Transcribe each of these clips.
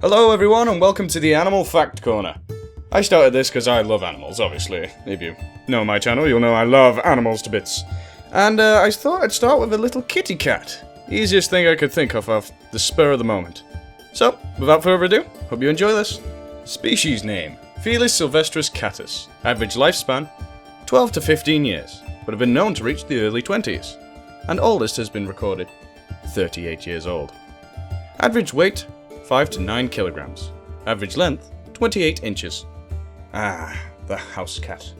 Hello everyone and welcome to the Animal Fact Corner. I started this because I love animals, obviously. If you know my channel, you'll know I love animals to bits. And I thought I'd start with a little kitty cat. Easiest thing I could think of off the spur of the moment. So, without further ado, hope you enjoy this. Species name, Felis sylvestris catus. Average lifespan, 12 to 15 years, but have been known to reach the early 20s. And oldest has been recorded, 38 years old. Average weight, 5 to 9 kilograms. Average length, 28 inches. Ah, the house cat.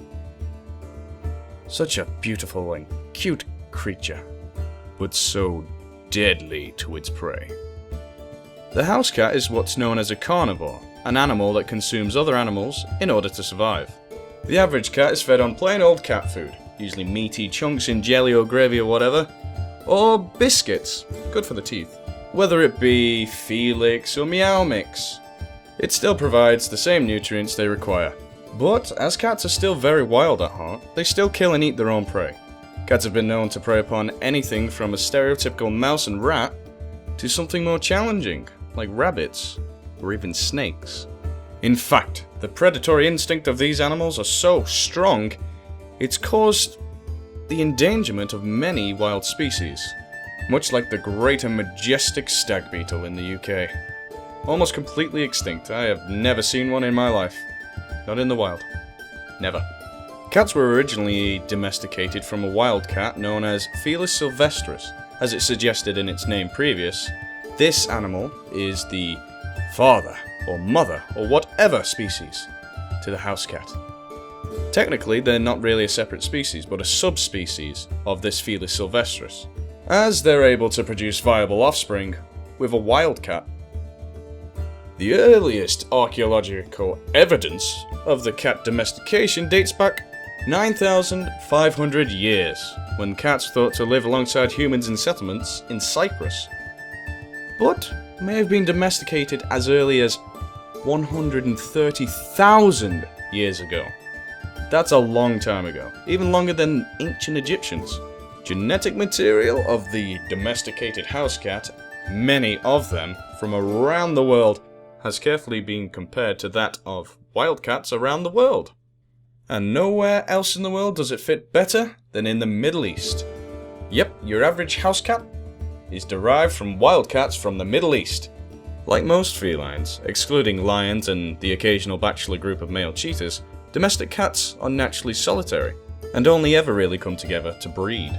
Such a beautiful and cute creature, but so deadly to its prey. The house cat is what's known as a carnivore, an animal that consumes other animals in order to survive. The average cat is fed on plain old cat food, usually meaty chunks in jelly or gravy or whatever, or biscuits, good for the teeth. Whether it be Felix or Meow Mix, it still provides the same nutrients they require. But as cats are still very wild at heart, they still kill and eat their own prey. Cats have been known to prey upon anything from a stereotypical mouse and rat to something more challenging, like rabbits or even snakes. In fact, the predatory instinct of these animals are so strong, it's caused the endangerment of many wild species. Much like the great and majestic stag beetle in the UK. Almost completely extinct. I have never seen one in my life. Not in the wild. Never. Cats were originally domesticated from a wild cat known as Felis sylvestris. As it suggested in its name previous, this animal is the father or mother or whatever species to the house cat. Technically, they're not really a separate species, but a subspecies of this Felis sylvestris, as they're able to produce viable offspring with a wildcat. The earliest archaeological evidence of the cat domestication dates back 9,500 years, when cats thought to live alongside humans in settlements in Cyprus, but may have been domesticated as early as 130,000 years ago. That's a long time ago, even longer than ancient Egyptians. Genetic material of the domesticated house cat, many of them from around the world, has carefully been compared to that of wild cats around the world. And nowhere else in the world does it fit better than in the Middle East. Yep, your average house cat is derived from wild cats from the Middle East. Like most felines, excluding lions and the occasional bachelor group of male cheetahs, domestic cats are naturally solitary, and only ever really come together to breed.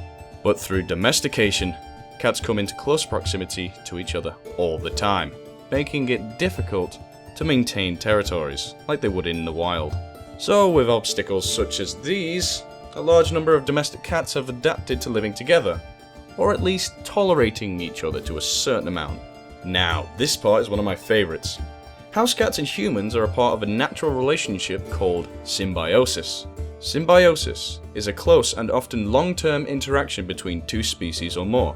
But through domestication, cats come into close proximity to each other all the time, making it difficult to maintain territories like they would in the wild. So with obstacles such as these, a large number of domestic cats have adapted to living together, or at least tolerating each other to a certain amount. Now, this part is one of my favourites. House cats and humans are a part of a natural relationship called symbiosis. Symbiosis is a close and often long-term interaction between two species or more.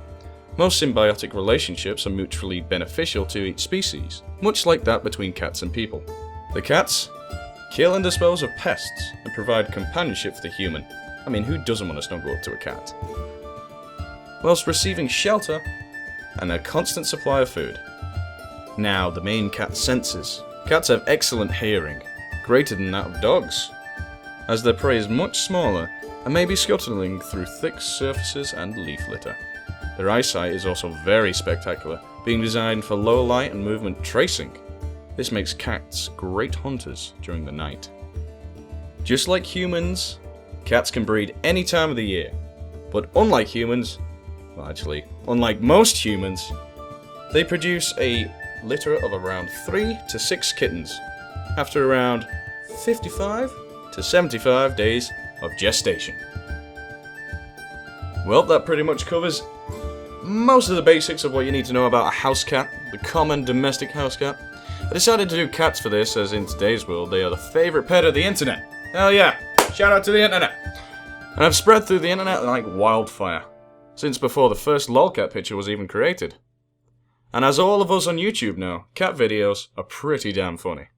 Most symbiotic relationships are mutually beneficial to each species, much like that between cats and people. The cats kill and dispose of pests and provide companionship for the human. I mean, who doesn't want to snuggle up to a cat? Whilst receiving shelter and a constant supply of food. Now, the main cat senses. Cats have excellent hearing, greater than that of dogs, as their prey is much smaller and may be scuttling through thick surfaces and leaf litter. Their eyesight is also very spectacular, being designed for low light and movement tracing. This makes cats great hunters during the night. Just like humans, cats can breed any time of the year, but unlike humans, well actually, unlike most humans, they produce a litter of around 3 to 6 kittens after around 55 to 75 days of gestation. Well, that pretty much covers most of the basics of what you need to know about a house cat, the common domestic house cat. I decided to do cats for this, as in today's world they are the favourite pet of the internet. Hell yeah, shout out to the internet. And I've spread through the internet like wildfire, since before the first lolcat picture was even created. And as all of us on YouTube know, cat videos are pretty damn funny.